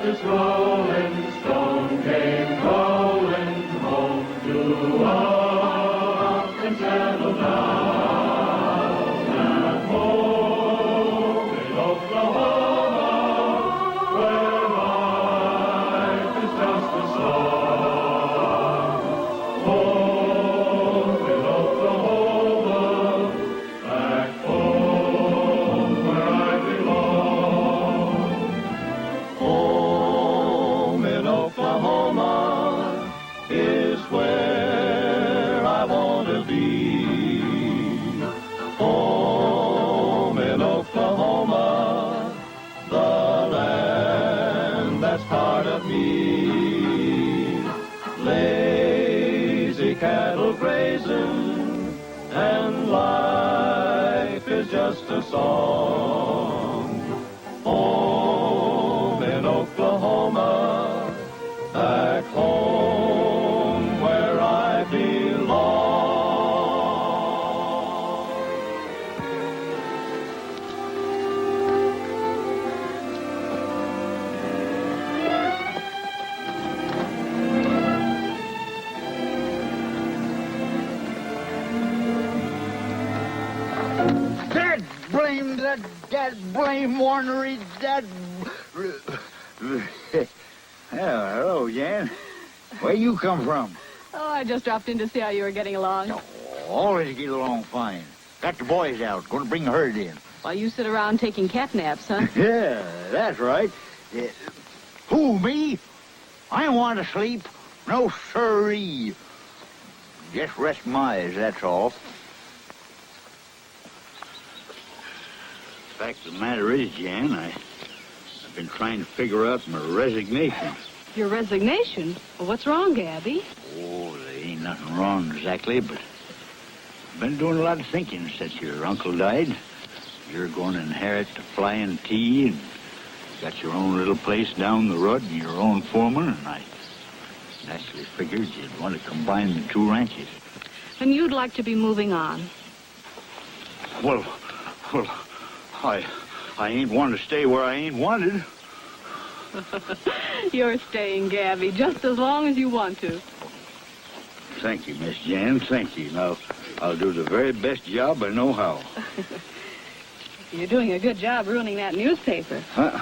justice rolling stone came rolling home to us and settled down at home in Oklahoma, where life is just a song. Home in Oklahoma, back home where I belong. Home in Oklahoma is where I want to be. Home in Oklahoma, the land that's part of me. Lazy cattle grazing, and life is just a song. Home in Oklahoma, back home where I belong. That blame ornery, that... Hello, Jan. Where you come from? Oh, I just dropped in to see how you were getting along. Oh, always get along fine. Got the boys out. Going to bring a herd in. While you sit around taking cat naps, huh? Yeah, that's right. Who, me? I want to sleep. No siree. Just rest my eyes, that's all. The fact of the matter is, Jan, I've been trying to figure out my resignation. Your resignation? Well, what's wrong, Gabby? Oh, there ain't nothing wrong exactly, but I've been doing a lot of thinking since your uncle died. You're going to inherit the Flying T, and got your own little place down the road and your own foreman, and I naturally figured you'd want to combine the two ranches. And you'd like to be moving on. Well, I ain't want to stay where I ain't wanted. You're staying, Gabby, just as long as you want to. Thank you, Miss Jan, thank you. Now, I'll do the very best job I know how. You're doing a good job ruining that newspaper. Huh?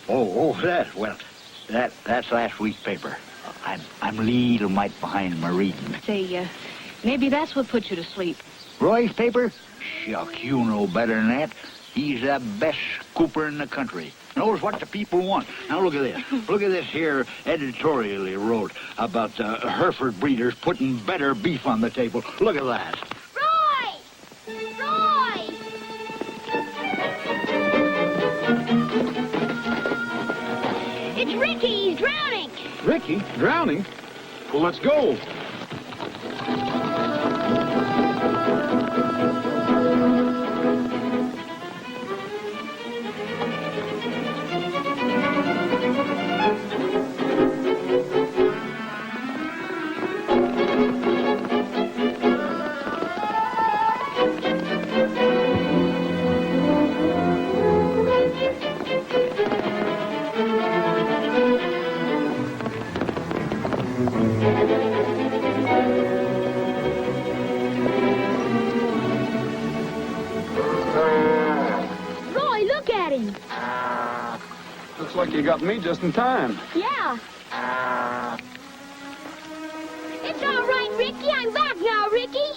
Oh, that. Well, that's last week's paper. I'm a little mite behind my reading. Say, maybe that's what put you to sleep. Roy's paper? Shucks, you know better than that. He's the best scooper in the country. Knows what the people want. Now look at this. Look at this here editorial he wrote about the Hereford breeders putting better beef on the table. Look at that. Roy! Roy! It's Ricky. He's drowning. Ricky? Drowning? Well, let's go. Looks like you got me just in time. Yeah. It's all right, Ricky. I'm back now, Ricky.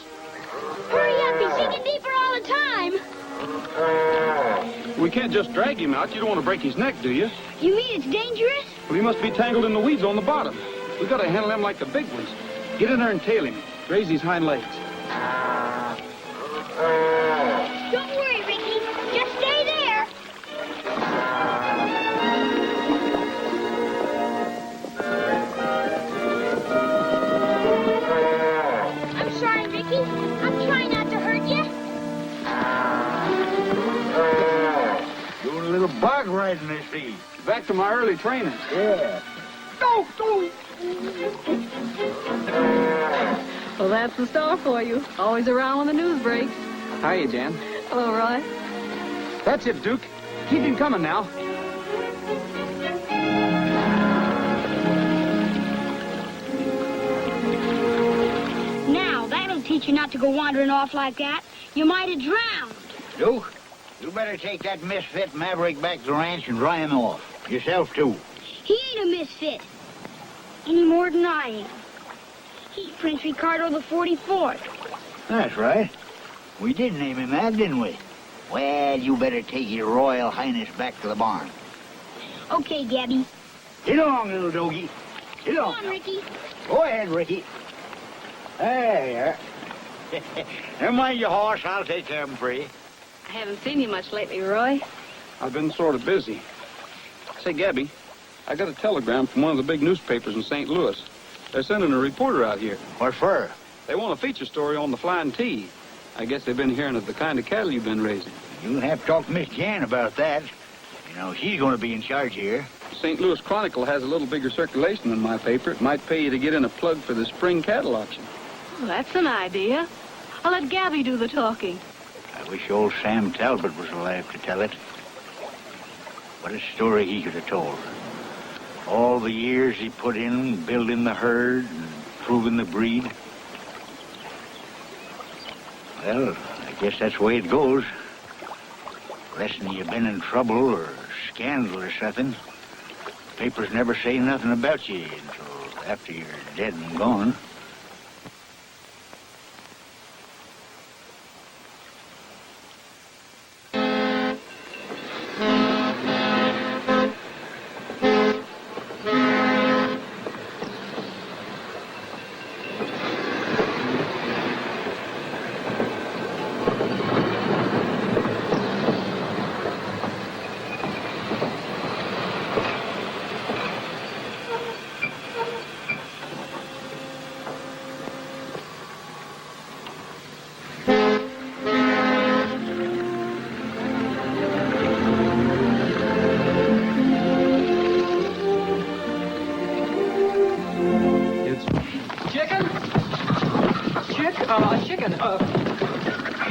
Hurry up. He's sinking deeper all the time. We can't just drag him out. You don't want to break his neck, do you? You mean it's dangerous? Well, he must be tangled in the weeds on the bottom. We got to handle him like the big ones. Get in there and tail him. Raise his hind legs. Don't worry, Ricky. Just stay there. I'm sorry, Ricky. I'm trying not to hurt you. Doing a little bug riding this sea. Back to my early training. Yeah. Go! Well, that's the star for you. Always around when the news breaks. Hiya, Jan. Hello, Roy. That's it, Duke. Keep him coming now. you not to go wandering off like that. You might have drowned. Duke, you better take that misfit maverick back to the ranch and dry him off. Yourself, too. He ain't a misfit. Any more than I am. He's Prince Ricardo the 44th. That's right. We did name him that, didn't we? Well, you better take your Royal Highness back to the barn. Okay, Gabby. Get along, little doggy. Get Come along. on, Ricky. Go ahead, Ricky. There you are. Never mind your horse. I'll take care of him for you. I haven't seen you much lately, Roy. I've been sort of busy. Say, Gabby, I got a telegram from one of the big newspapers in St. Louis. They're sending a reporter out here. What for? They want a feature story on the Flying T. I guess they've been hearing of the kind of cattle you've been raising. You'll have to talk to Miss Jan about that. You know, she's going to be in charge here. St. Louis Chronicle has a little bigger circulation than my paper. It might pay you to get in a plug for the spring cattle auction. Well, that's an idea. I'll let Gabby do the talking. I wish old Sam Talbot was alive to tell it. What a story he could have told. All the years he put in building the herd and proving the breed. Well, I guess that's the way it goes. Less'n you've been in trouble or scandal or something, papers never say nothing about you until after you're dead and gone.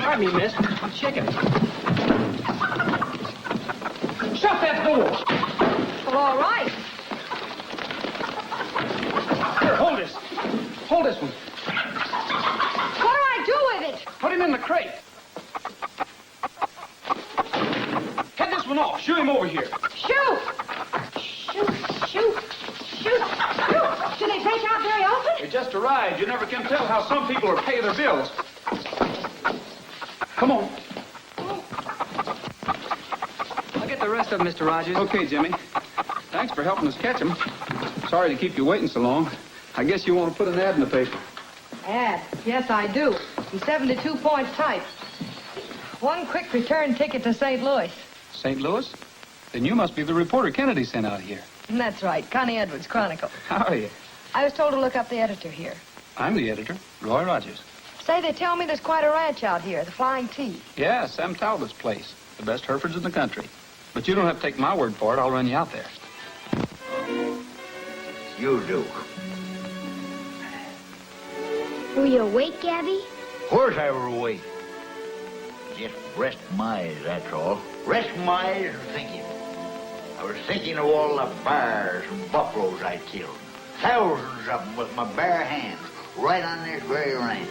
Pardon me, miss. Chicken. Shut that door! Well, all right. Here, hold this. Hold this one. What do I do with it? Put him in the crate. Head this one off. Shoo him over here. Shoot! Shoot, shoot, shoot, shoot! Do they break out very often? They just arrived. You never can tell how some people are paying their bills. Come on. I'll get the rest of them, Mr. Rogers. Okay, Jimmy. Thanks for helping us catch them. Sorry to keep you waiting so long. I guess you want to put an ad in the paper. Ad? Yes, I do. I'm 72 points type. One quick return ticket to St. Louis. St. Louis? Then you must be the reporter Kennedy sent out here. That's right. Connie Edwards, Chronicle. How are you? I was told to look up the editor here. I'm the editor, Roy Rogers. Say, they tell me there's quite a ranch out here, the Flying T. Yeah, Sam Talbot's place. The best Herefords in the country. But you don't have to take my word for it. I'll run you out there. You do. Were you awake, Gabby? Of course I were awake. Just rest my eyes, that's all. Rest my eyes and thinking. I was thinking of all the bears and buffaloes I killed. Thousands of them with my bare hands, right on this very ranch.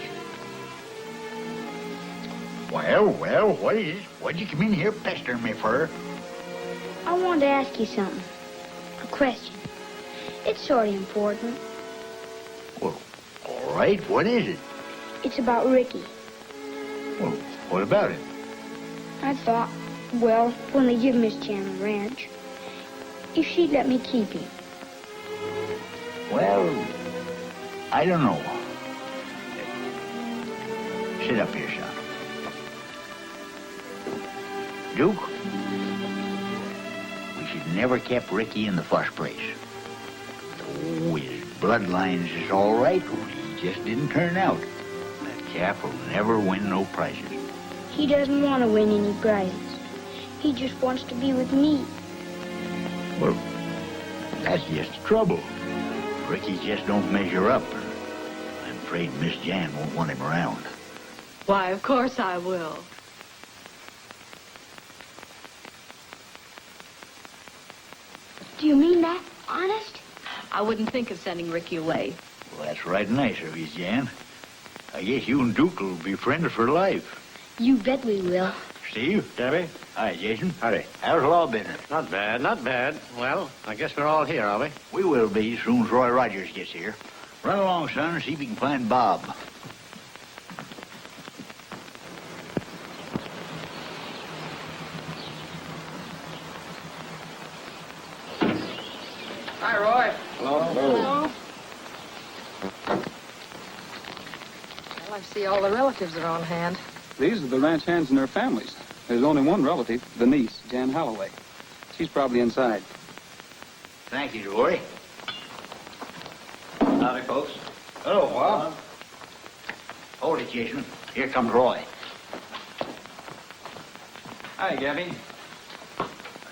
Well, what is it? What'd you come in here pestering me for? I wanted to ask you something. A question. It's sort of important. Well, all right, what is it? It's about Ricky. Well, what about it? I thought, well, when they give Miss Jan the ranch, if she'd let me keep him. Well, I don't know. Sit up here, son. Duke, we should never kept Ricky in the first place. Oh, his bloodlines is all right. He just didn't turn out. That chap will never win no prizes. He doesn't want to win any prizes. He just wants to be with me. Well, that's just the trouble. Ricky just don't measure up. I'm afraid Miss Jan won't want him around. Why, of course I will. Do you mean that? Honest? I wouldn't think of sending Ricky away. Well, that's right nice of you, Jan. I guess you and Duke will be friends for life. You bet we will. Steve? Gabby? Hi, Jason. Howdy. How's law business? Not bad, not bad. Well, I guess we're all here, are we? We will be as soon as Roy Rogers gets here. Run along, son, and see if you can find Bob. Hi, Roy. Well, I see all the relatives are on hand. These are the ranch hands and their families. There's only one relative, the niece, Jan Holloway. She's probably inside. Thank you, Roy. Howdy, folks. Hello, Bob. Hold it, Jason. Here comes Roy. Hi, Gabby. I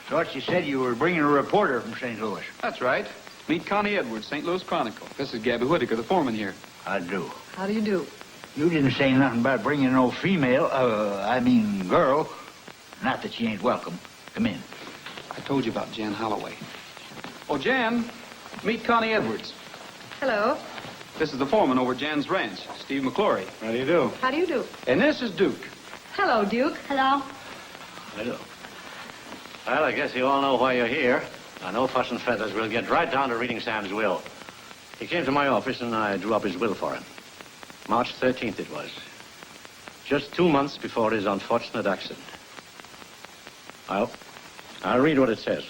thought you said you were bringing a reporter from St. Louis. That's right. Meet Connie Edwards, St. Louis Chronicle. This is Gabby Whittaker, the foreman here. I do. How do you do? You didn't say nothing about bringing no girl. Not that she ain't welcome. Come in. I told you about Jan Holloway. Oh, Jan, meet Connie Edwards. Hello. This is the foreman over Jan's ranch, Steve McClory. How do you do? How do you do? And this is Duke. Hello, Duke. Hello. Hello. Well, I guess you all know why you're here. I know fuss and feathers. We'll get right down to reading Sam's will. He came to my office and I drew up his will for him. March 13th it was. Just 2 months before his unfortunate accident. I'll read what it says.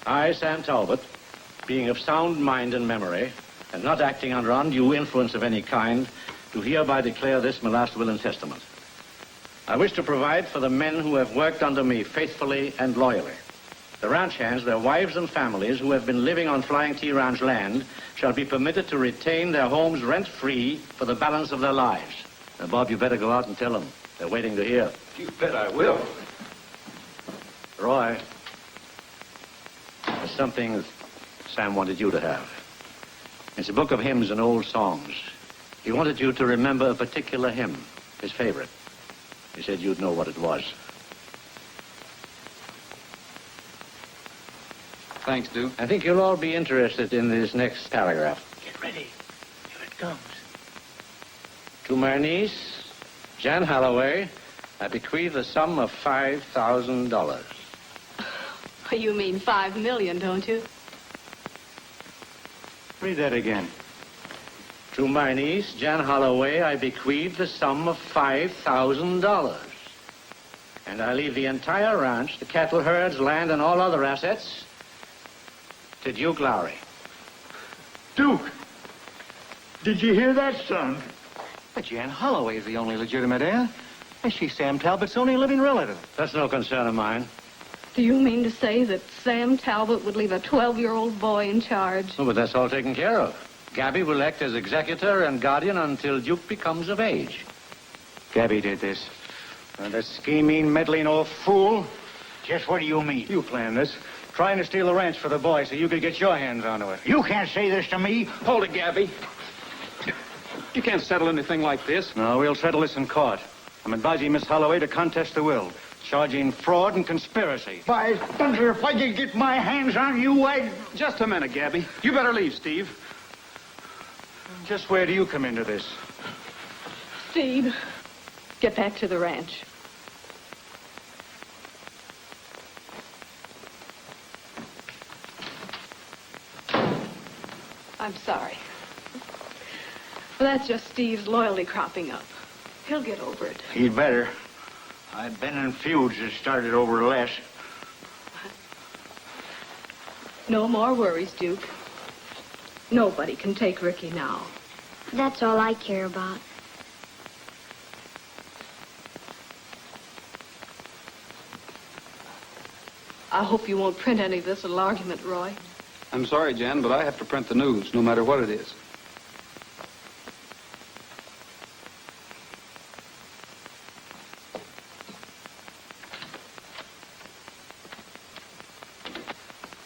I, Sam Talbot, being of sound mind and memory, and not acting under undue influence of any kind, do hereby declare this my last will and testament. I wish to provide for the men who have worked under me faithfully and loyally. The ranch hands, their wives and families who have been living on Flying T Ranch land shall be permitted to retain their homes rent-free for the balance of their lives. Now, Bob, you better go out and tell them. They're waiting to hear. You bet I will. Roy, there's something Sam wanted you to have. It's a book of hymns and old songs. He wanted you to remember a particular hymn, his favorite. He said you'd know what it was. Thanks, Duke. I think you'll all be interested in this next paragraph. Get ready. Here it comes. To my niece, Jan Holloway, I bequeath the sum of $5,000. You mean 5 million, don't you? Read that again. To my niece, Jan Holloway, I bequeath the sum of $5,000. And I leave the entire ranch, the cattle herds, land, and all other assets to Duke Lowery. Duke, did you hear that, son? But Jan Holloway is the only legitimate heir. And she's Sam Talbot's only living relative. That's no concern of mine. Do you mean to say that Sam Talbot would leave a 12-year-old boy in charge? Oh, but that's all taken care of. Gabby will act as executor and guardian until Duke becomes of age. Gabby did this. That scheming, meddling old fool. Just what do you mean? You planned this. Trying to steal the ranch for the boy so you could get your hands onto it. You can't say this to me. Hold it, Gabby. You can't settle anything like this. No, we'll settle this in court. I'm advising Miss Holloway to contest the will, charging fraud and conspiracy. By thunder, if I could get my hands on you, I'd... Just a minute, Gabby. You better leave, Steve. Just where do you come into this? Steve, get back to the ranch. I'm sorry. But that's just Steve's loyalty cropping up. He'll get over it. He'd better. I've been in feuds that started over less. No more worries, Duke. Nobody can take Ricky now. That's all I care about. I hope you won't print any of this little argument, Roy. I'm sorry, Jan, but I have to print the news, no matter what it is.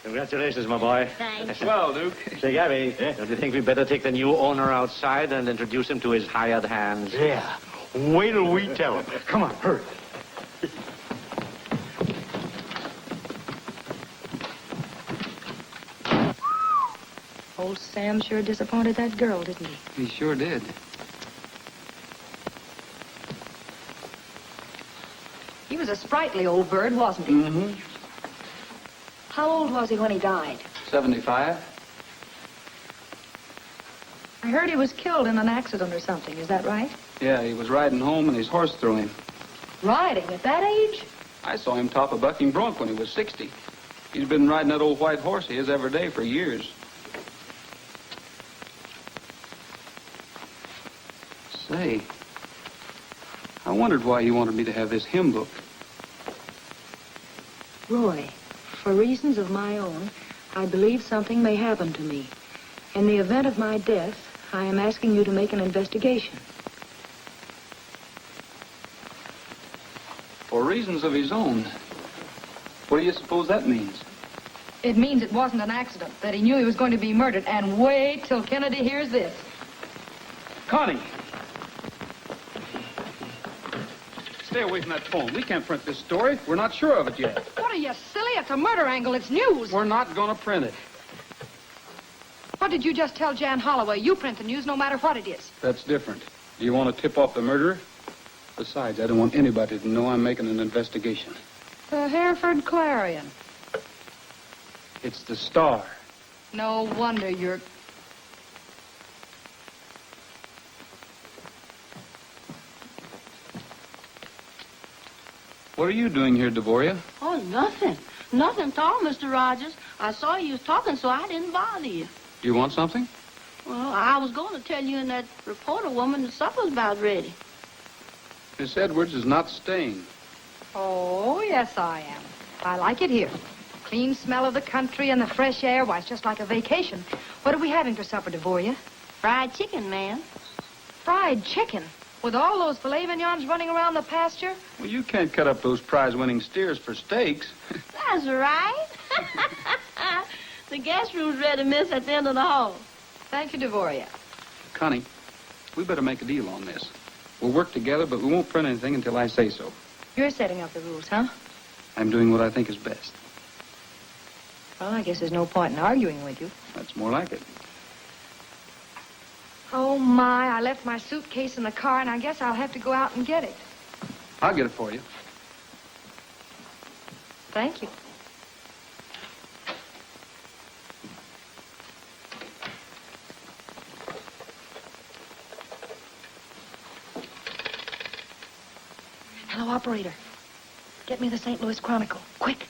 Congratulations, my boy. Thanks. Well, Duke. Say, Gabby, don't you think we'd better take the new owner outside and introduce him to his hired hands? Yeah. Wait till we tell him. Come on, hurry. Old Sam sure disappointed that girl, didn't he? He sure did. was a sprightly old bird, wasn't he? Mm-hmm. How old was he when he died? 75. I heard he was killed in an accident or something. Is that right? Yeah, he was riding home and his horse threw him. Riding at that age? I saw him top a bucking bronc when he was 60. He's been riding that old white horse of his every day for years. Say, I wondered why you wanted me to have this hymn book. Roy, for reasons of my own, I believe something may happen to me. In the event of my death, I am asking you to make an investigation. For reasons of his own. What do you suppose that means? It means it wasn't an accident, that he knew he was going to be murdered, and wait till Kennedy hears this. Connie! Stay away from that phone. We can't print this story. We're not sure of it yet. What are you, silly? It's a murder angle. It's news. We're not going to print it. What did you just tell Jan Holloway? You print the news no matter what it is. That's different. Do you want to tip off the murderer? Besides, I don't want anybody to know I'm making an investigation. The Hereford Clarion. It's the Star. No wonder you're... What are you doing here, Devoria? Oh, nothing. Nothing at all, Mr. Rogers. I saw you was talking, so I didn't bother you. Do you want something? Well, I was going to tell you and that reporter woman that supper's about ready. Miss Edwards is not staying. Oh, yes, I am. I like it here. Clean smell of the country and the fresh air. Why, it's just like a vacation. What are we having for supper, Devoria? Fried chicken, ma'am. Fried chicken? With all those filet mignons running around the pasture? Well, you can't cut up those prize-winning steers for steaks. That's right. The guest room's ready, miss, at the end of the hall. Thank you, Devoria. Connie, we better make a deal on this. We'll work together, but we won't print anything until I say so. You're setting up the rules, huh? I'm doing what I think is best. Well, I guess there's no point in arguing with you. That's more like it. Oh, my, I left my suitcase in the car, and I guess I'll have to go out and get it. I'll get it for you. Thank you. Hello, operator. Get me the St. Louis Chronicle. Quick.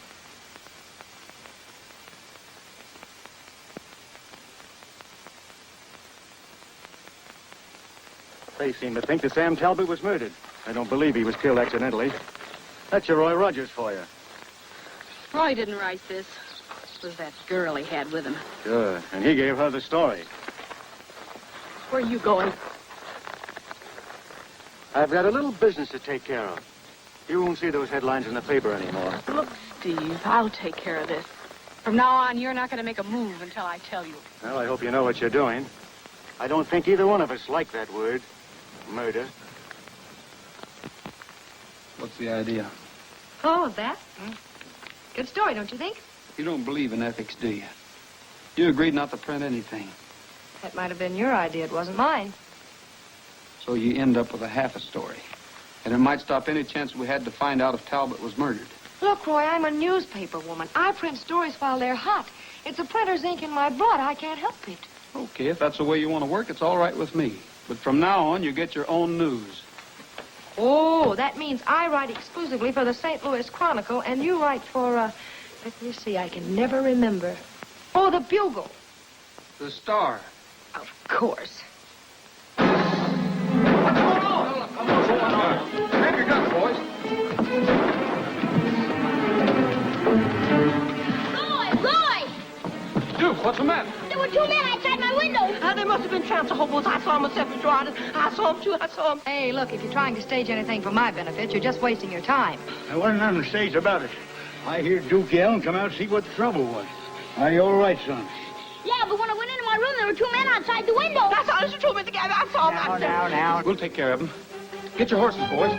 They seem to think that Sam Talbot was murdered. I don't believe he was killed accidentally. That's your Roy Rogers for you. Roy didn't write this. It was that girl he had with him. Sure, and he gave her the story. Where are you going? I've got a little business to take care of. You won't see those headlines in the paper anymore. Look, Steve, I'll take care of this. From now on, you're not going to make a move until I tell you. Well, I hope you know what you're doing. I don't think either one of us like that word. Murder. What's the idea? Oh, that? Good story, don't you think? You don't believe in ethics, do you? You agreed not to print anything. That might have been your idea. It wasn't mine. So you end up with a half a story. And it might stop any chance we had to find out if Talbot was murdered. Look, Roy, I'm a newspaper woman. I print stories while they're hot. It's a printer's ink in my blood. I can't help it. Okay, if that's the way you want to work, it's all right with me. But from now on, you get your own news. Oh, that means I write exclusively for the St. Louis Chronicle, and you write for, let me see, I can never remember. Oh, the Bugle. The Star. Of course. Grab your guns, boys. Roy! Duke, what's the matter? There were two men outside my window. They must have been tramps or hobos. I saw them myself, Mr. Rogers. I saw them, too. I saw them. Hey, look, if you're trying to stage anything for my benefit, you're just wasting your time. I wasn't on the stage about it. I hear Duke yell and come out and see what the trouble was. Are you all right, son? Yeah, but when I went into my room, there were two men outside the window. That's honest the truth, Mr. Gabby. I saw them. Now. We'll take care of them. Get your horses, boys.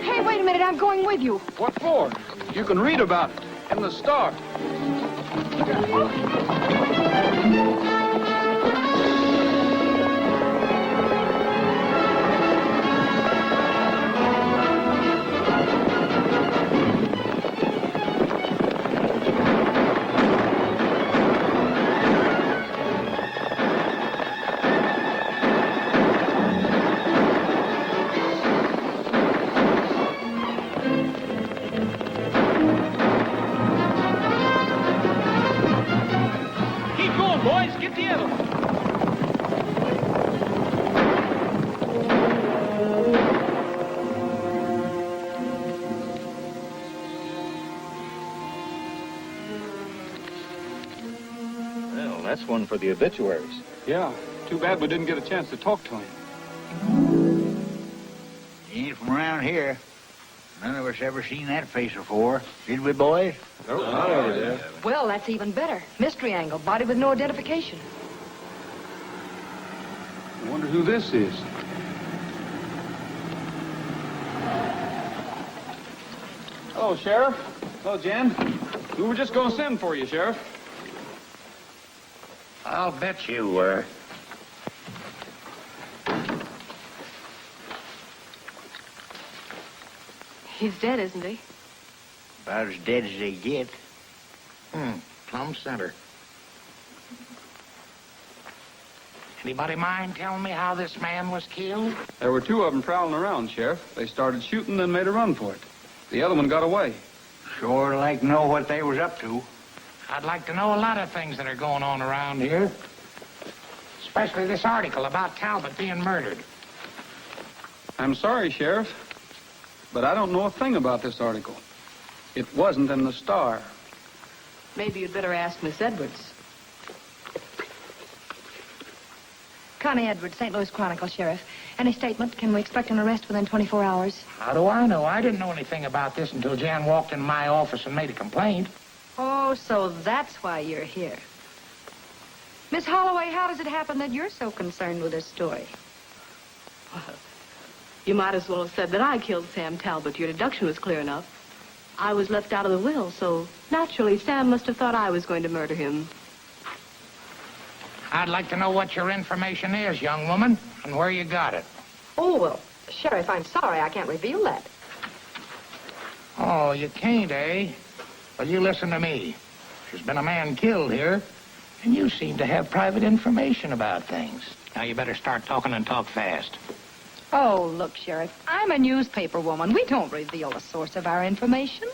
Hey, wait a minute, I'm going with you. What for? You can read about it in the Star. one for the obituaries. Yeah, too bad we didn't get a chance to talk to him. He ain't from around here. None of us ever seen that face before. Did we, boys? Nope, I never did. Well, that's even better. Mystery angle, body with no identification. I wonder who this is. Hello, Sheriff. Hello, Jan. We were just going to send for you, Sheriff. I'll bet you were. He's dead, isn't he? About as dead as they get. Plumb center. Anybody mind telling me how this man was killed? There were two of them prowling around, Sheriff. They started shooting, then made a run for it. The other one got away. Sure like to know what they was up to. I'd like to know a lot of things that are going on around here. Especially this article about Talbot being murdered. I'm sorry, Sheriff, but I don't know a thing about this article. It wasn't in the Star. Maybe you'd better ask Miss Edwards. Connie Edwards, St. Louis Chronicle, Sheriff. Any statement? Can we expect an arrest within 24 hours? How do I know? I didn't know anything about this until Jan walked in my office and made a complaint. Oh, so that's why you're here. Miss Holloway, how does it happen that you're so concerned with this story? Well, you might as well have said that I killed Sam Talbot. Your deduction was clear enough. I was left out of the will, so naturally Sam must have thought I was going to murder him. I'd like to know what your information is, young woman, and where you got it. Oh, well, Sheriff, I'm sorry I can't reveal that. Oh, you can't, eh? Well, you listen to me. There's been a man killed here, and you seem to have private information about things. Now, you better start talking and talk fast. Oh, look, Sheriff, I'm a newspaper woman. We don't reveal the source of our information.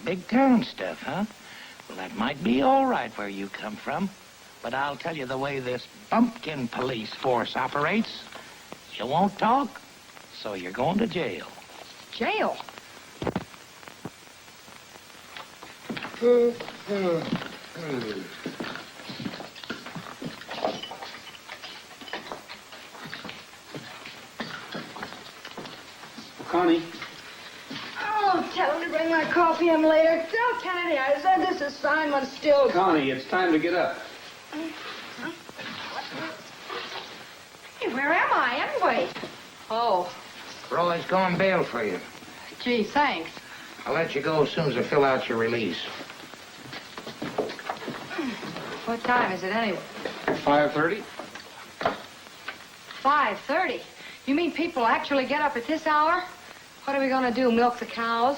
Big town stuff, huh? Well, that might be all right where you come from. But I'll tell you the way this bumpkin police force operates. You won't talk, so you're going to jail. Jail? Connie. Oh, tell him to bring my coffee in later. Tell Kennedy I said this assignment's still... Connie, it's time to get up. Hey, where am I, anyway? Oh, Roy's gone bail for you. gee, thanks. I'll let you go as soon as I fill out your release. What time is it, anyway? 5:30. 5:30. You mean people actually get up at this hour? What are we going to do, milk the cows?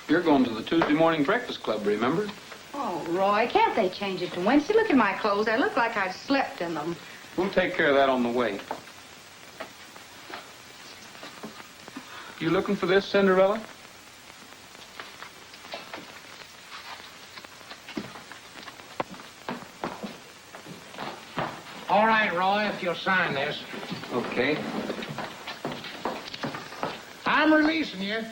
You're going to the Tuesday morning breakfast club, remember? Oh, Roy, can't they change it to Wednesday? Look at my clothes. I look like I've slept in them. We'll take care of that on the way. You looking for this, Cinderella? All right, Roy, if you'll sign this. Okay. I'm releasing you,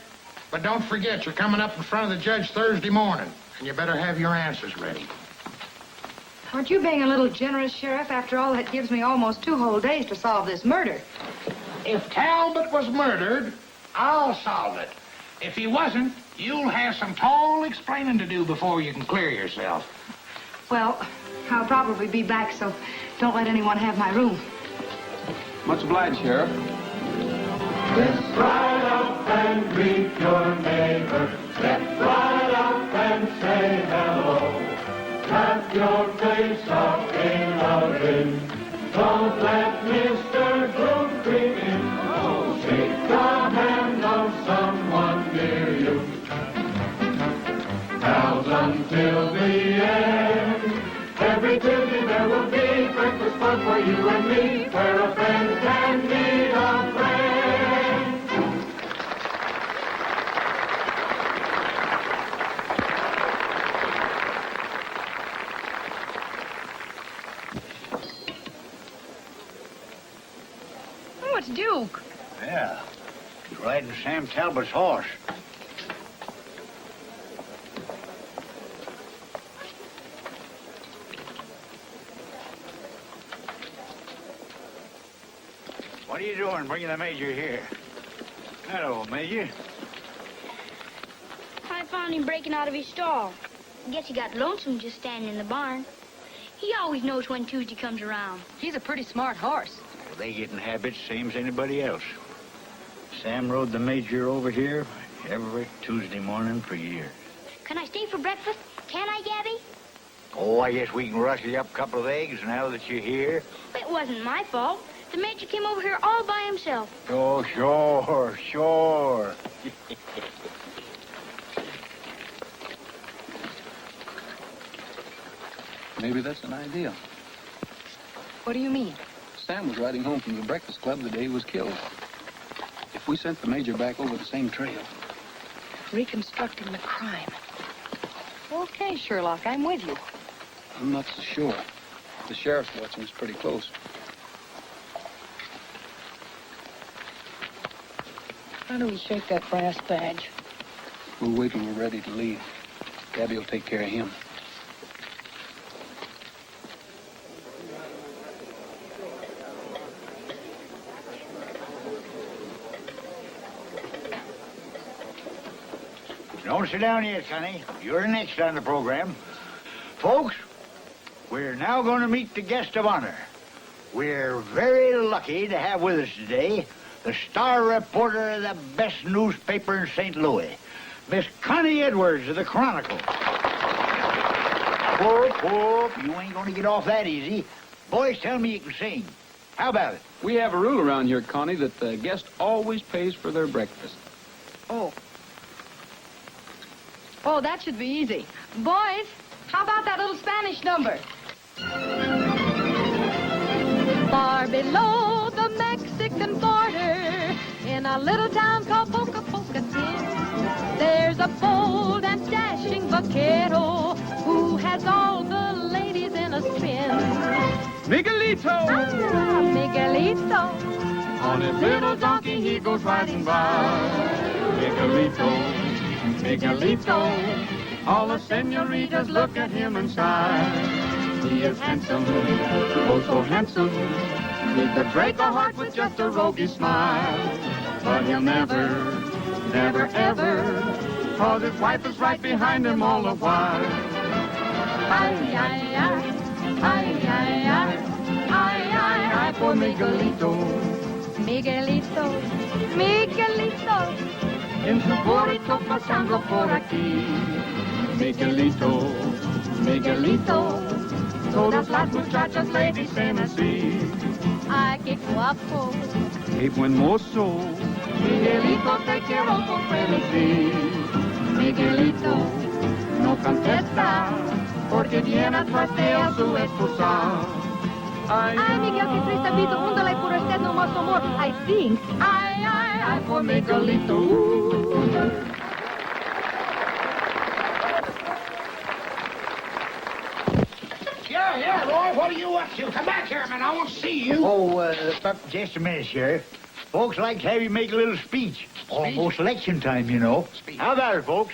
but don't forget you're coming up in front of the judge Thursday morning, and you better have your answers ready. Aren't you being a little generous, Sheriff? After all, that gives me almost 2 whole days to solve this murder. If Talbot was murdered, I'll solve it. If he wasn't, you'll have some tall explaining to do before you can clear yourself. Well, I'll probably be back, so don't let anyone have my room. Much obliged, Sheriff. Let's ride up and greet your neighbor. Let's ride up and say hello. Wrap your face up in a ring. Don't let Mr. Groom creep in. Oh, shake the hand of someone near you. Pals until the end. Every Tuesday there will be breakfast fun for you and me, where a friend can meet a friend. Oh, it's Duke. Yeah. He's riding Sam Talbot's horse. What are you doing bringing the Major here? Hello, Major. I found him breaking out of his stall. Guess he got lonesome just standing in the barn. He always knows when Tuesday comes around. He's a pretty smart horse. Well, they get in habits same as anybody else. Sam rode the Major over here every Tuesday morning for years. Can I stay for breakfast? Can I, Gabby? Oh, I guess we can rustle you up a couple of eggs now that you're here. It wasn't my fault. The Major came over here all by himself. Oh, sure, sure. Maybe that's an idea. What do you mean? Sam was riding home from the Breakfast Club the day he was killed. If we sent the Major back over the same trail. Reconstructing the crime. Okay, Sherlock, I'm with you. I'm not so sure. The sheriff's watching us pretty close. How do we shake that brass badge? We'll wait when we're ready to leave. Gabby will take care of him. Don't sit down yet, Connie. You're next on the program. Folks, we're now going to meet the guest of honor. We're very lucky to have with us today the star reporter of the best newspaper in St. Louis, Miss Connie Edwards of the Chronicle. Whoop, whoop. You ain't going to get off that easy. Boys tell me you can sing. How about it? We have a rule around here, Connie, that the guest always pays for their breakfast. Oh. Oh, that should be easy. Boys, how about that little Spanish number? Far below the Mexican border, in a little town called Pocatello, there's a bold and dashing vaquero who has all the ladies in a spin. Miguelito! Ah, Miguelito. On his little donkey he goes riding by. Miguelito, Miguelito, all the senoritas look at him and sigh. He is handsome, oh so handsome. He could break a heart with just a roguish smile. But he'll never, never, ever, cause his wife is right behind him all the while. Ay, ay, ay, ay, ay, ay, ay, ay, ay, poor Miguelito. Miguelito, Miguelito. En su burrito pasando por aquí. Miguelito, Miguelito, todas las muchachas le dicen así. Ay, qué guapo. Qué buen mozo. Miguelito, te quiero con frenesí. Miguelito, no contesta, porque viene atrás de él su esposa. Ay, Miguel, qué triste vida, úndale por usted no más amor, I think. Ay, ay, Ay, por Miguelito. Yeah, Roy, what are you up to? Come back here, man. I want to see you. Oh, just a minute, Sheriff. Folks like to have you make a little speech. Almost election time, you know. How about it, folks?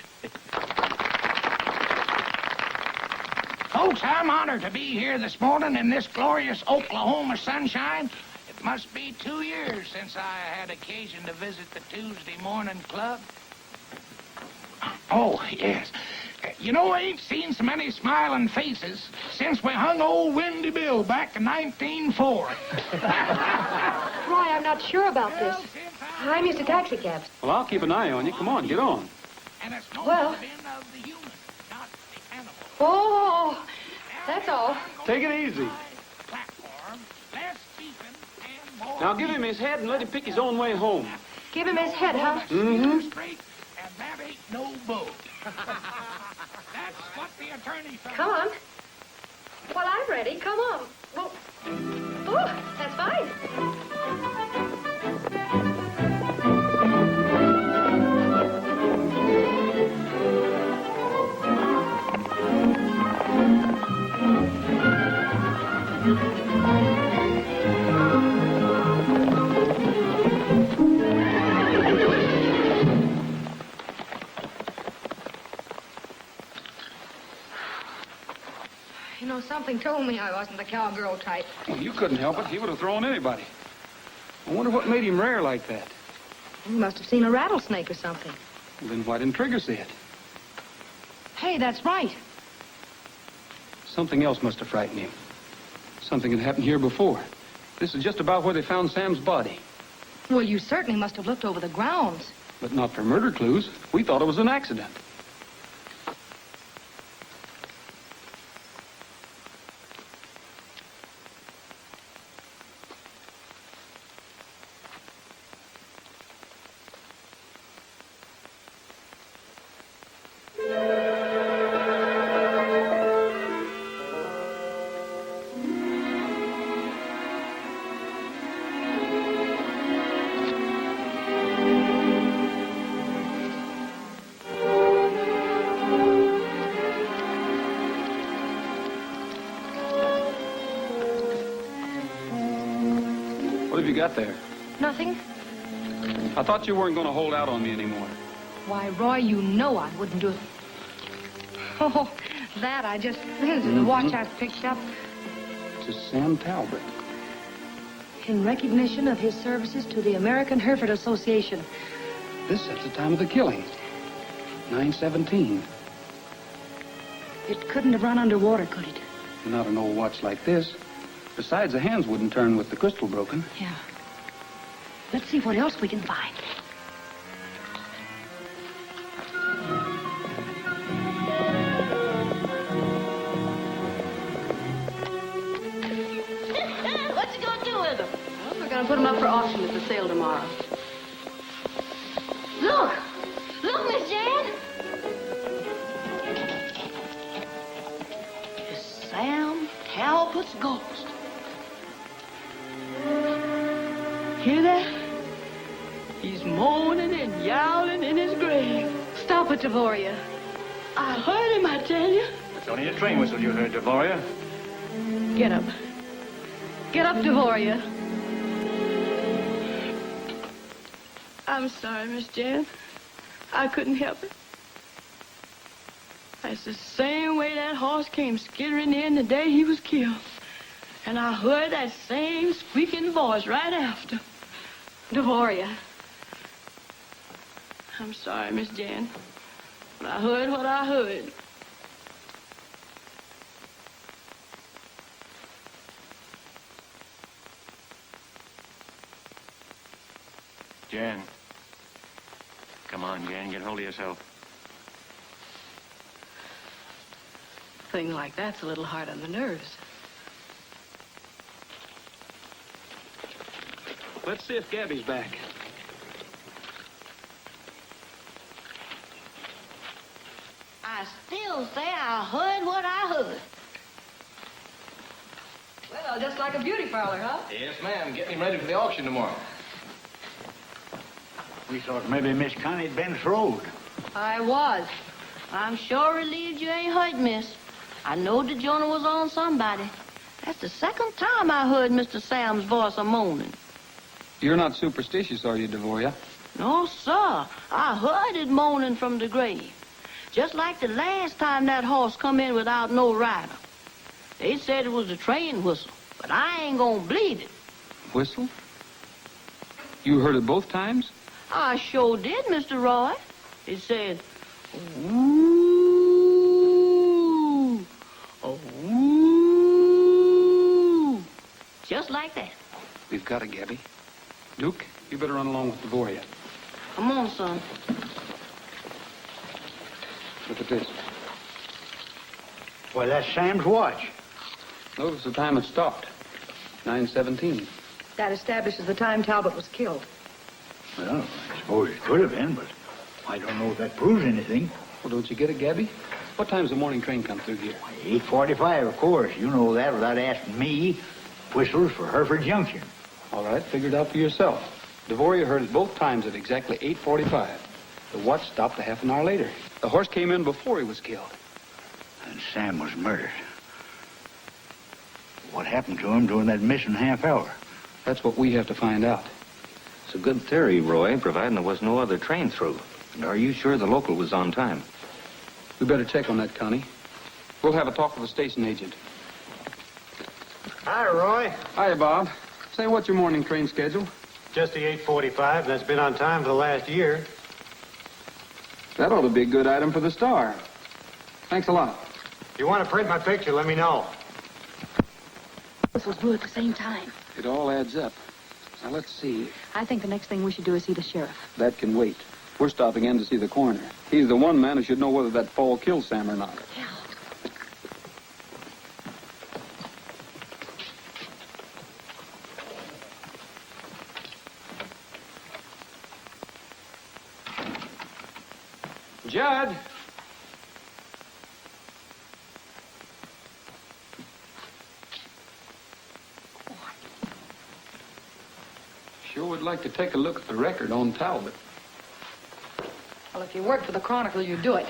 Folks, I'm honored to be here this morning in this glorious Oklahoma sunshine. It must be 2 years since I had occasion to visit the Tuesday morning club. Oh, yes. You know, I ain't seen so many smiling faces since we hung old Windy Bill back in 1904. Roy, I'm not sure about this. I'm used to taxi cabs. Well, I'll keep an eye on you. Come on, get on. And it's no Well. been of the human, not the animal. Oh, that's all. Take it easy. Platform, less beeping and more. Now give him his head and let him pick his own way home. Give him his head, huh? Mm-hmm. Straight, and that ain't no bull. That's what the attorney found. Come on. Well, I'm ready. Come on. Well, oh, that's fine. You know, something told me I wasn't the cowgirl type. Well, you couldn't help it. He would have thrown anybody. I wonder what made him rare like that. He must have seen a rattlesnake or something. Well, then why didn't Trigger see it? Hey, that's right. Something else must have frightened him. Something had happened here before. This is just about where they found Sam's body. Well, you certainly must have looked over the grounds. But not for murder clues. We thought it was an accident. What have you got there? Nothing? I thought you weren't going to hold out on me anymore. Why, Roy, you know I wouldn't do it. Oh, that I just... This is the watch I picked up To Sam Talbot. in recognition of his services to the American Hereford Association. This sets the time of the killing. 9:17. It couldn't have run underwater, could it? Not an old watch like this. Besides, the hands wouldn't turn with the crystal broken. Yeah. Let's see what else we can find. What you gonna do with them? Well, we're gonna put them up for auction at the sale tomorrow. Look! Look, Miss Jan! It's Sam Talbot's ghost. Hear that? He's moaning and yowling in his grave. Stop it, Devoria. I heard him, I tell you. It's only a train whistle you heard, Devoria. Get up. Get up, Devoria. I'm sorry, Miss Jan. I couldn't help it. That's the same way that horse came skittering in the day he was killed. And I heard that same squeaking voice right after. Devoria. I'm sorry, Miss Jan. But I heard what I heard. Jan. Come on, Jan, get hold of yourself. A thing like that's a little hard on the nerves. Let's see if Gabby's back. I still say I heard what I heard. Well, just like a beauty parlor, huh? Yes, ma'am. Get him ready for the auction tomorrow. We thought maybe Miss Connie'd been throwed. I was. I'm sure relieved you ain't hurt, miss. I know the Jonah was on somebody. That's the second time I heard Mr. Sam's voice a-moaning. You're not superstitious, are you, Devoria? No, sir. I heard it moaning from the grave. Just like the last time that horse come in without no rider. They said it was a train whistle, but I ain't gonna believe it. Whistle? You heard it both times? I sure did, Mr. Roy. It said, ooh, oh, ooh. Just like that. We've got it, Gabby. Duke, you better run along with Devoria. Come on, son. Look at this. Why, that's Sam's watch. Notice the time it stopped. 9:17. That establishes the time Talbot was killed. Well, I suppose it could have been, but I don't know if that proves anything. Well, don't you get it, Gabby? What time's the morning train come through here? 8:45, of course. You know that without asking me. Whistles for Hereford Junction. All right, figure it out for yourself. Devoria heard it both times at exactly 8:45. The watch stopped a half an hour later. The horse came in before he was killed. And Sam was murdered. What happened to him during that missing half hour? That's what we have to find out. It's a good theory, Roy, providing there was no other train through. And are you sure the local was on time? We better check on that, Connie. We'll have a talk with the station agent. Hi, Roy. Hiya, Bob. Say, what's your morning train schedule? Just the 8:45, and that's been on time for the last year. That ought to be a good item for the Star. Thanks a lot. If you want to print my picture, let me know. This was blue at the same time. It all adds up. Now, let's see. I think the next thing we should do is see the sheriff. That can wait. We're stopping in to see the coroner. He's the one man who should know whether that fall killed Sam or not. Yeah. Judd! Sure would like to take a look at the record on Talbot. Well, if you work for the Chronicle, you do it.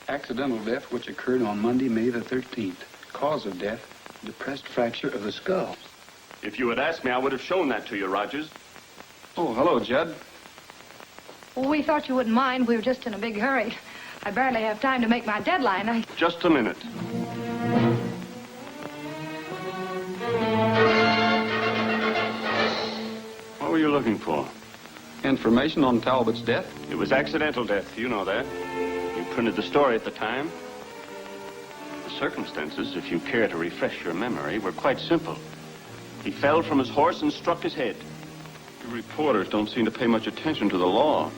Accidental death which occurred on Monday, May the 13th. Cause of death, depressed fracture of the skull. If you had asked me, I would have shown that to you, Rogers. Oh, hello, Judd. Well, we thought you wouldn't mind. We were just in a big hurry. I barely have time to make my deadline. Just a minute. What were you looking for? Information on Talbot's death? It was accidental death. You know that. You printed the story at the time. The circumstances, if you care to refresh your memory, were quite simple. He fell from his horse and struck his head. You reporters don't seem to pay much attention to the law.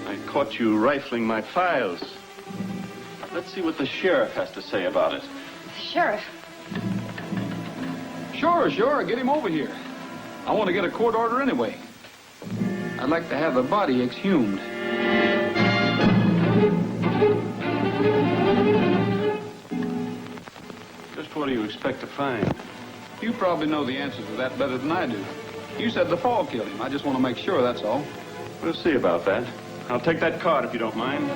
I caught you rifling my files. Let's see what the sheriff has to say about it. Sheriff. Sure. Get him over here. I want to get a court order anyway. I'd like to have the body exhumed. Just what do you expect to find? You probably know the answers to that better than I do. You said the fall killed him. I just want to make sure, that's all. We'll see about that. I'll take that card if you don't mind.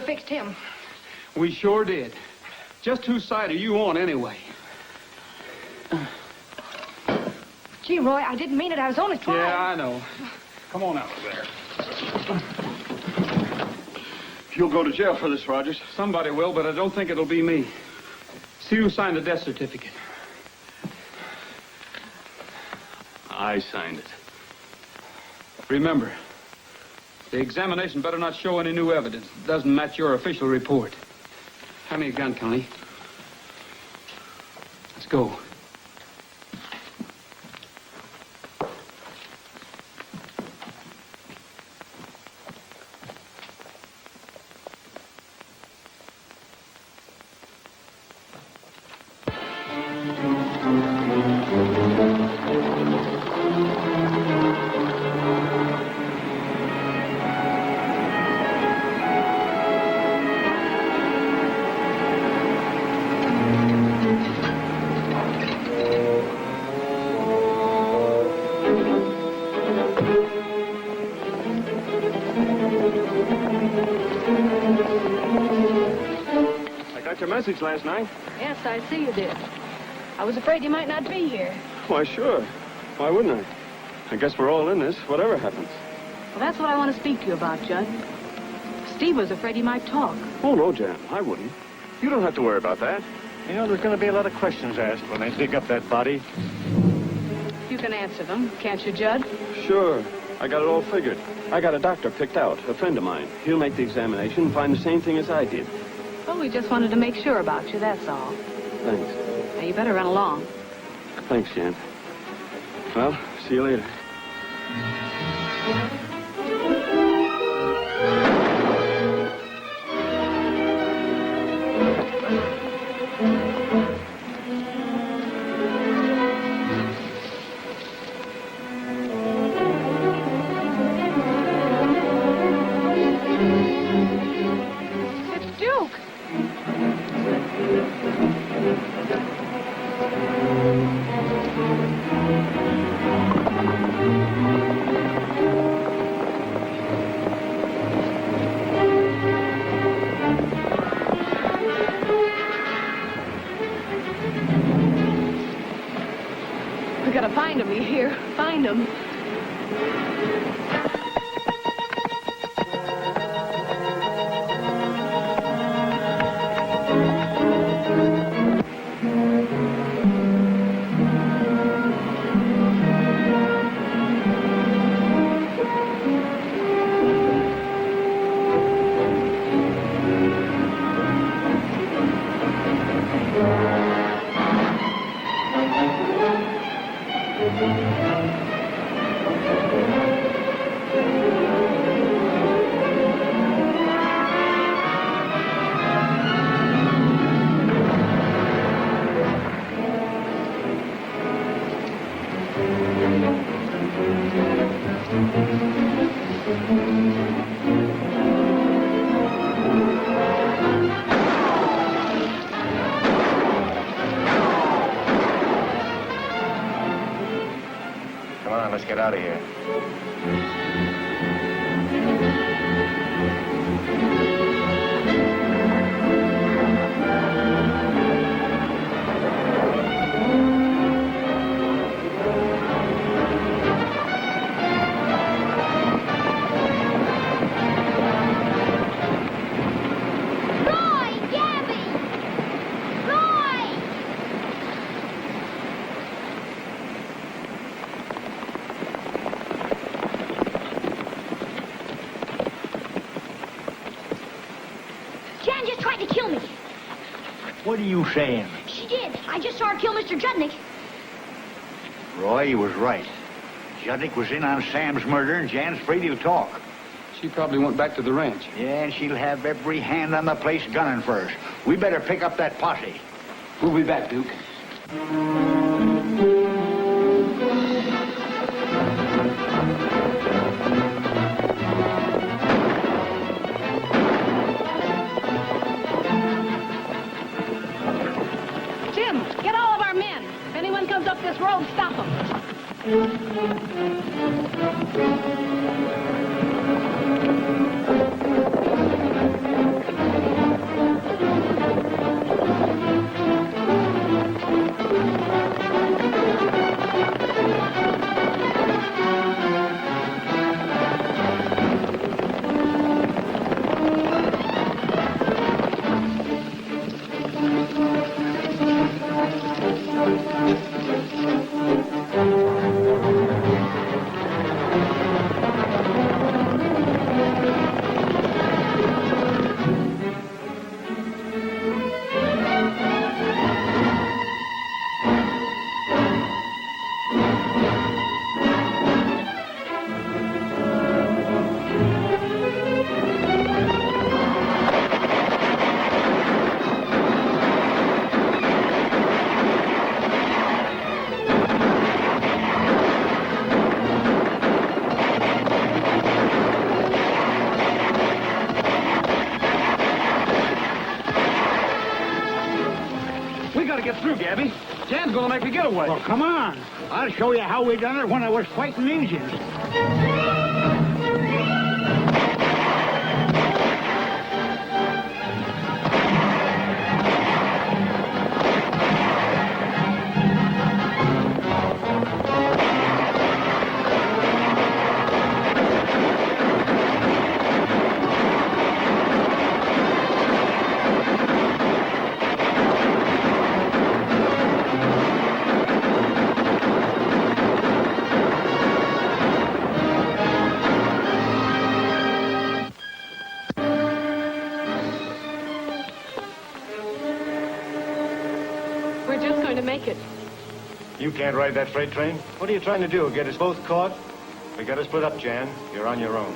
Fixed him. We sure did. Just whose side are you on anyway? Gee, Roy, I didn't mean it. I was only trying. Yeah, I know. Come on out there. You'll go to jail for this, Rogers. Somebody will, but I don't think it'll be me. See who signed the death certificate. I signed it. Remember, the examination better not show any new evidence. It doesn't match your official report. Hand me a gun, Connie. Let's go. message last night? Yes, I see you did. I was afraid you might not be here. Why, sure. Why wouldn't I? I guess we're all in this, whatever happens. Well, that's what I want to speak to you about, Judd. Steve was afraid he might talk. Oh, no, Jan, I wouldn't. You don't have to worry about that. You know, there's going to be a lot of questions asked when they dig up that body. You can answer them, can't you, Judd? Sure. I got it all figured. I got a doctor picked out, a friend of mine. He'll make the examination and find the same thing as I did. Well, we just wanted to make sure about you, that's all. Thanks. Now, you better run along. Thanks, Jan. Well, see you later. It's Duke. We gotta find him, you hear? Find him. Come on, let's get out of here. Roy! Gabby! Roy! Jan just tried to kill me. What are you saying? She did. I just saw her kill Mr. Judnick. Roy was right. Judnick was in on Sam's murder, and Jan's afraid he'll talk. She probably went back to the ranch. Yeah, and she'll have every hand on the place gunning for us. We better pick up that posse. We'll be back, Duke. Jim, get all of our men. If anyone comes up this road, stop them. Get through, Gabby. Jan's gonna make a getaway. Well, come on. I'll show you how we done it when I was fighting Indians. we're just going to make it. You can't ride that freight train. What are you trying to do, get us both caught? We gotta split up, Jan. You're on your own.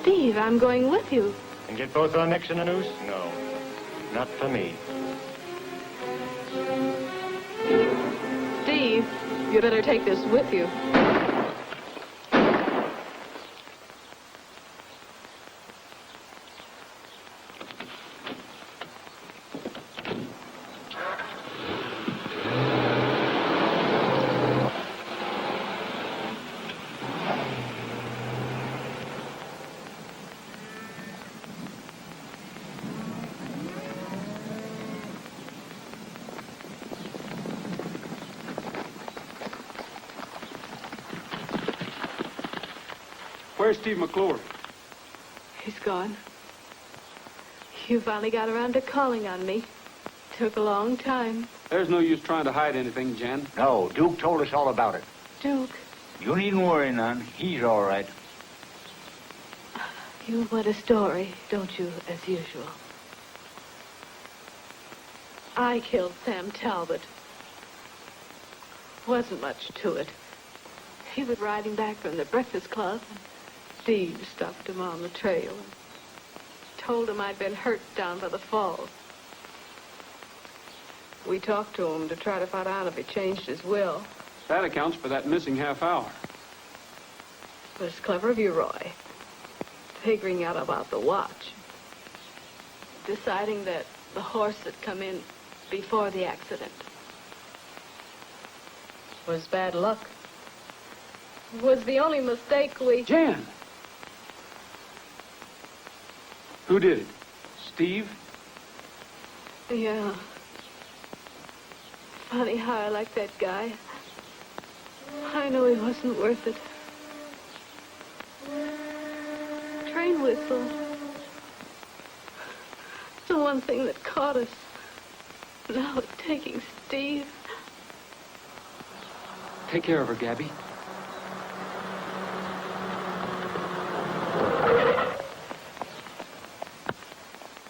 Steve, I'm going with you. And get both our necks in a noose? No, not for me. Steve, you better take this with you. Where's Steve McClory? He's gone. You finally got around to calling on me. Took a long time. There's no use trying to hide anything, Jen. No, Duke told us all about it. Duke, You needn't worry none. He's all right. you want a story, don't you, as usual? I killed Sam Talbot. Wasn't much to it. He was riding back from the Breakfast Club, and Steve stopped him on the trail and told him I'd been hurt down by the falls. We talked to him to try to find out if he changed his will. That accounts for that missing half hour. It was clever of you, Roy, figuring out about the watch. Deciding that the horse had come in before the accident. Was bad luck. Was the only mistake we... Jan! Who did it? Steve? Yeah. Funny how I like that guy. I know he wasn't worth it. Train whistle. The one thing that caught us. Now it's taking Steve. Take care of her, Gabby.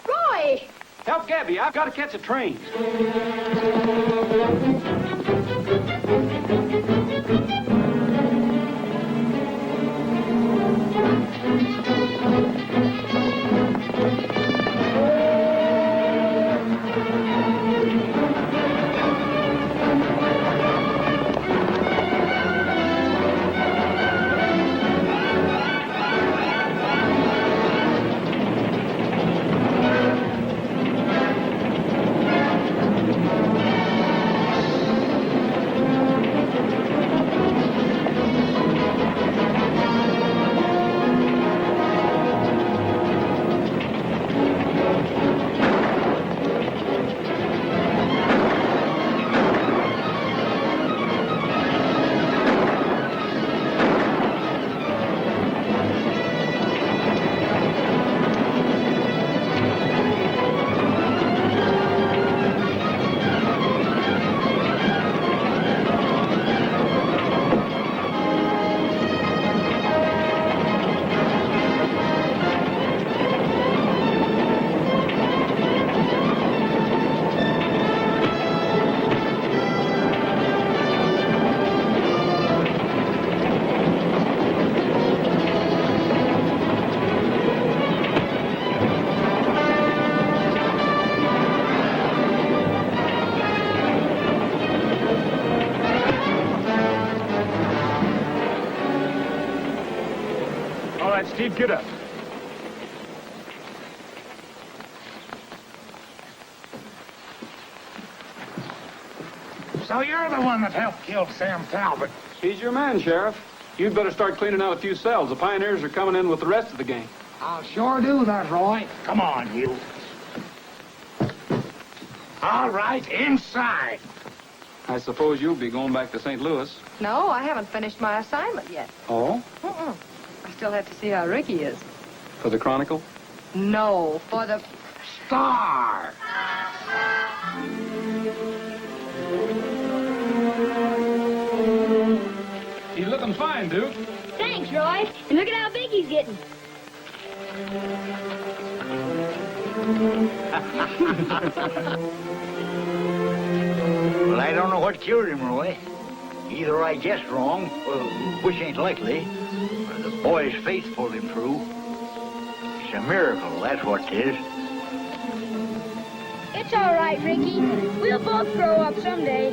Roy! Help Gabby. I've got to catch a train. Steve, get up. So you're the one that helped kill Sam Talbot. He's your man, Sheriff. You'd better start cleaning out a few cells. The pioneers are coming in with the rest of the gang. I'll sure do that, Roy. Come on, you. All right, inside. I suppose you'll be going back to St. Louis. No, I haven't finished my assignment yet. Oh? I still have to see how Ricky is. For the Chronicle? No, for the... Star. He's looking fine, Duke. Thanks, Roy. And look at how big he's getting. don't know what cured him, Roy. Either I guessed wrong, which ain't likely, or the boy's faith pulled him through. It's a miracle, that's what it is. It's all right, Ricky. We'll both grow up someday.